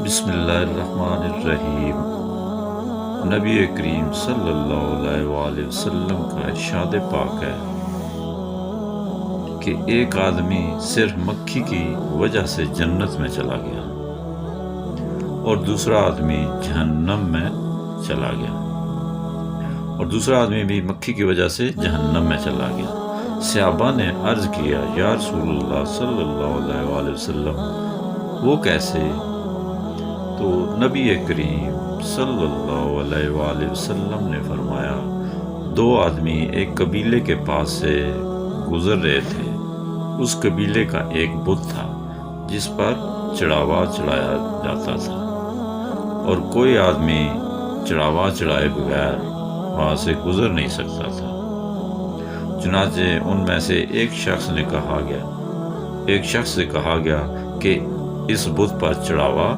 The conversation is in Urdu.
بسم اللہ الرحمن الرحیم۔ نبی کریم صلی اللہ علیہ وآلہ وسلم کا ارشاد پاک ہے کہ ایک آدمی صرف مکھی کی وجہ سے جنت میں چلا گیا اور دوسرا آدمی جہنم میں چلا گیا، اور دوسرا آدمی بھی مکھی کی وجہ سے جہنم میں چلا گیا۔ صحابہ نے عرض کیا، یا رسول اللہ صلی اللہ علیہ وآلہ وسلم، وہ کیسے؟ تو نبی کریم صلی اللہ علیہ وآلہ وسلم نے فرمایا، دو آدمی ایک قبیلے کے پاس سے گزر رہے تھے۔ اس قبیلے کا ایک بت تھا جس پر چڑھاوا چڑھایا جاتا تھا، اور کوئی آدمی چڑھاوا چڑھائے بغیر وہاں سے گزر نہیں سکتا تھا۔ چنانچہ ان میں سے ایک شخص سے کہا گیا کہ اس بت پر چڑھاوا